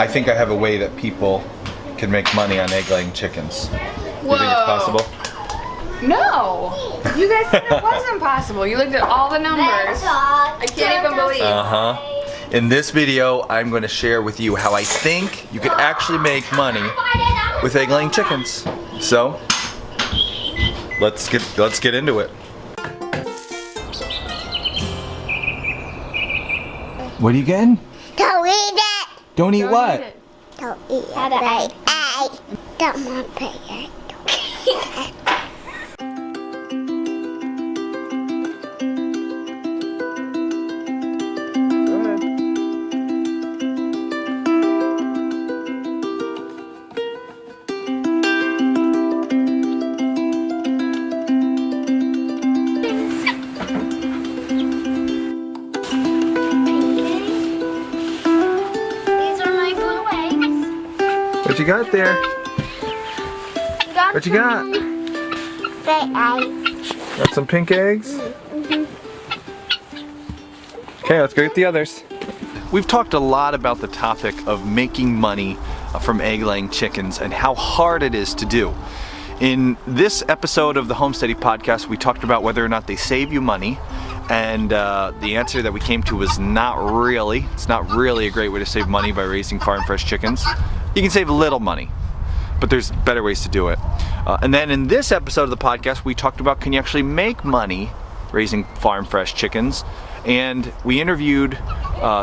I think I have a way that people can make money on egg-laying chickens. Do you think it's possible? No! You guys said it wasn't possible. You looked at all the numbers. I can't even believe. In this video, I'm going to share with you how I think you could actually make money with egg-laying chickens. So, let's get into it. What are you getting? Don't eat it. Don't eat what? Don't eat it. Egg. Don't want to egg. What you got there? What you got? Big eggs. Got some pink eggs? Okay, let's go get the others. We've talked a lot about the topic of making money from egg-laying chickens and how hard it is to do. In this episode of the Homesteady Podcast, we talked about whether or not they save you money, and the answer that we came to was not really. It's not really a great way to save money by raising farm fresh chickens. You can save a little money, but there's better ways to do it. And then in this episode of the podcast, we talked about can you actually make money raising farm fresh chickens, and we interviewed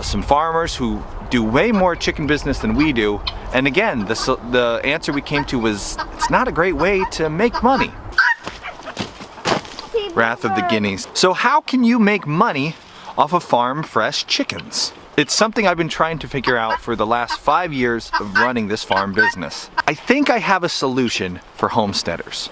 some farmers who do way more chicken business than we do, and again, the answer we came to was it's not a great way to make money. Wrath of the guineas. So how can you make money off of farm fresh chickens? It's something I've been trying to figure out for the last 5 years of running this farm business. I think I have a solution for homesteaders.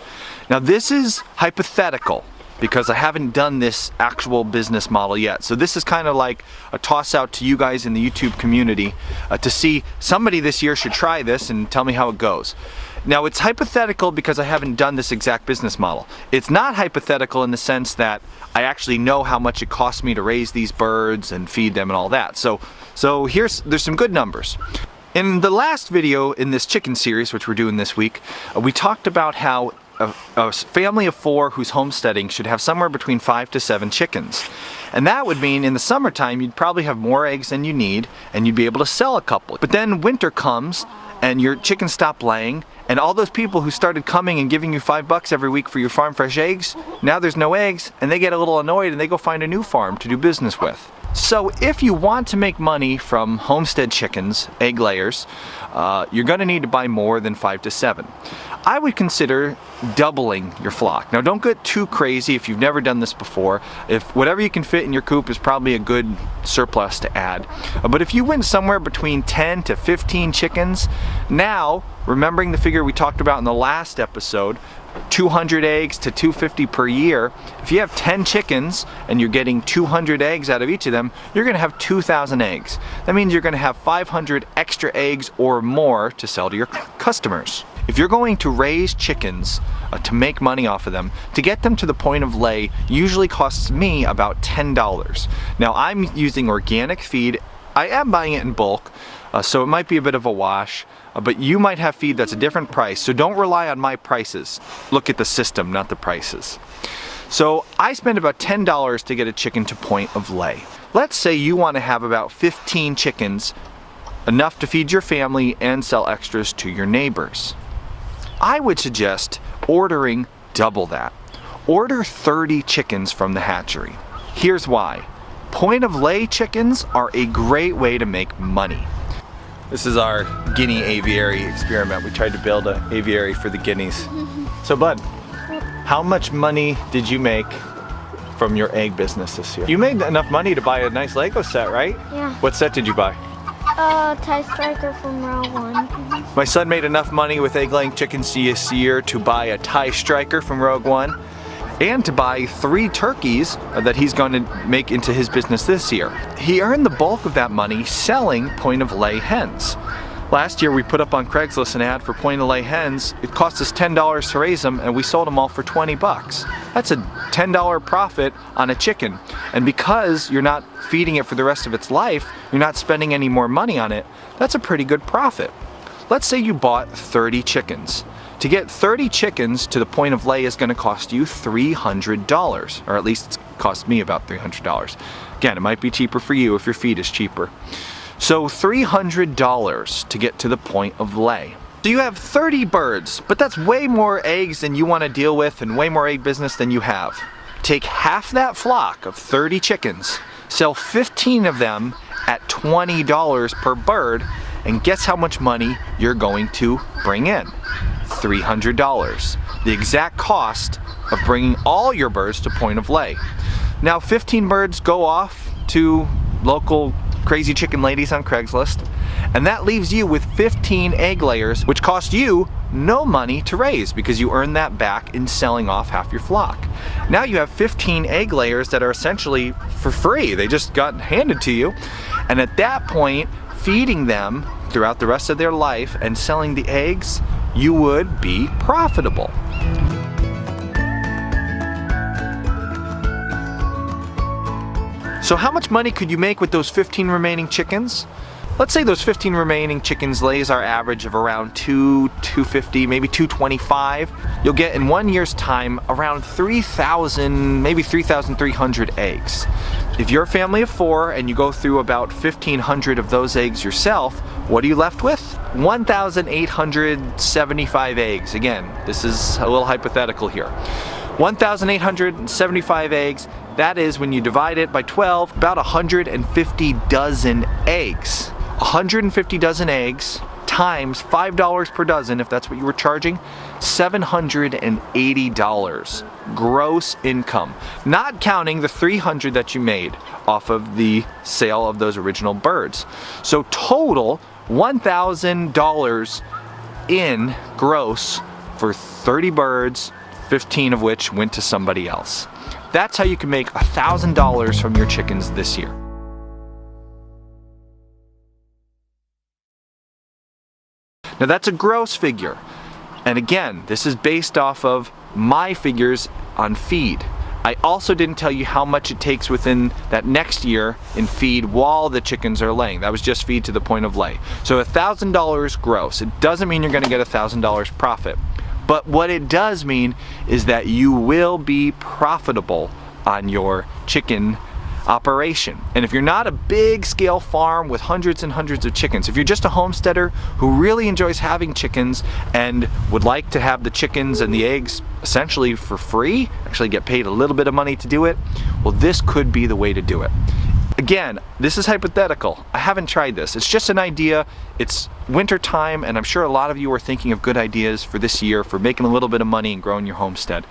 Now this is hypothetical because I haven't done this actual business model yet. So this is kind of like a toss out to you guys in the YouTube community to see somebody this year should try this and tell me how it goes. Now it's hypothetical because I haven't done this exact business model. It's not hypothetical in the sense that I actually know how much it costs me to raise these birds and feed them and all that. So there's some good numbers. In the last video in this chicken series, which we're doing this week, we talked about how a family of 4 who's homesteading should have somewhere between 5 to 7 chickens. And that would mean in the summertime you'd probably have more eggs than you need and you'd be able to sell a couple. But then winter comes and your chickens stop laying, and all those people who started coming and giving you $5 every week for your farm fresh eggs, now there's no eggs and they get a little annoyed and they go find a new farm to do business with. So if you want to make money from homestead chickens, egg layers, you're going to need to buy more than 5 to 7. I would consider doubling your flock. Now don't get too crazy if you've never done this before. If whatever you can fit in your coop is probably a good surplus to add. But if you went somewhere between 10 to 15 chickens, now, remembering the figure we talked about in the last episode, 200 eggs to 250 per year. If you have 10 chickens and you're getting 200 eggs out of each of them, you're going to have 2,000 eggs. That means you're going to have 500 extra eggs or more to sell to your customers. If you're going to raise chickens to make money off of them, to get them to the point of lay usually costs me about $10. Now I'm using organic feed. I am buying it in bulk, so it might be a bit of a wash. But you might have feed that's a different price, so don't rely on my prices. Look at the system, not the prices. So I spend about $10 to get a chicken to point of lay. Let's say you want to have about 15 chickens, enough to feed your family and sell extras to your neighbors. I would suggest ordering double that. Order 30 chickens from the hatchery. Here's why. Point of lay chickens are a great way to make money. This is our guinea aviary experiment. We tried to build an aviary for the guineas. So Bud, how much money did you make from your egg business this year? You made enough money to buy a nice Lego set, right? Yeah. What set did you buy? Tie striker from row 1. My son made enough money with egg-laying chickens this year to buy a tie striker from Rogue One and to buy 3 turkeys that he's going to make into his business this year. He earned the bulk of that money selling point of lay hens. Last year we put up on Craigslist an ad for point-of-lay hens. It cost us $10 to raise them and we sold them all for 20 bucks. That's a $10 profit on a chicken. And because you're not feeding it for the rest of its life, you're not spending any more money on it, that's a pretty good profit. Let's say you bought 30 chickens. To get 30 chickens to the point of lay is going to cost you $300, or at least it's cost me about $300. Again, it might be cheaper for you if your feed is cheaper. So $300 to get to the point of lay. So you have 30 birds, but that's way more eggs than you want to deal with and way more egg business than you have. Take half that flock of 30 chickens, sell 15 of them at $20 per bird, and guess how much money you're going to bring in? $300. The exact cost of bringing all your birds to point of lay. Now 15 birds go off to local crazy chicken ladies on Craigslist, and that leaves you with 15 egg layers, which cost you no money to raise because you earn that back in selling off half your flock. Now you have 15 egg layers that are essentially for free. They just got handed to you, and at that point, feeding them throughout the rest of their life and selling the eggs, you would be profitable. So how much money could you make with those 15 remaining chickens? Let's say those 15 remaining chickens lays our average of around $250, maybe $225. You'll get in 1 year's time around 3,000, maybe 3,300 eggs. If you're a family of 4 and you go through about 1,500 of those eggs yourself, what are you left with? 1,875 eggs. Again, this is a little hypothetical here. 1,875 eggs. That is, when you divide it by 12, about 150 dozen eggs. 150 dozen eggs times $5 per dozen, if that's what you were charging, $780 gross income. Not counting the $300 that you made off of the sale of those original birds. So total, $1,000 in gross for 30 birds, 15 of which went to somebody else. That's how you can make $1,000 from your chickens this year. Now that's a gross figure. And again, this is based off of my figures on feed. I also didn't tell you how much it takes within that next year in feed while the chickens are laying. That was just feed to the point of lay. So $1,000 gross. It doesn't mean you're going to get $1,000 profit. But what it does mean is that you will be profitable on your chicken operation. And if you're not a big scale farm with hundreds and hundreds of chickens, if you're just a homesteader who really enjoys having chickens and would like to have the chickens and the eggs essentially for free, actually get paid a little bit of money to do it, well, this could be the way to do it. Again, this is hypothetical. I haven't tried this. It's just an idea. It's winter time, and I'm sure a lot of you are thinking of good ideas for this year for making a little bit of money and growing your homestead.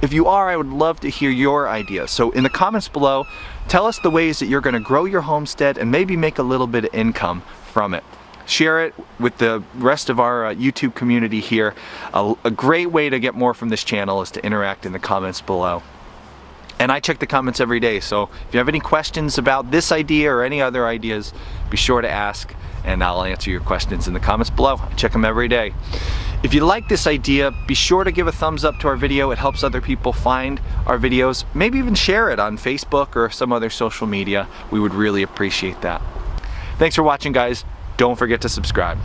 If you are, I would love to hear your ideas. So in the comments below, tell us the ways that you're going to grow your homestead and maybe make a little bit of income from it. Share it with the rest of our YouTube community here. A great way to get more from this channel is to interact in the comments below. And I check the comments every day, so if you have any questions about this idea or any other ideas, be sure to ask and I'll answer your questions in the comments below. I check them every day. If you like this idea, be sure to give a thumbs up to our video. It helps other people find our videos. Maybe even share it on Facebook or some other social media. We would really appreciate that. Thanks for watching, guys. Don't forget to subscribe.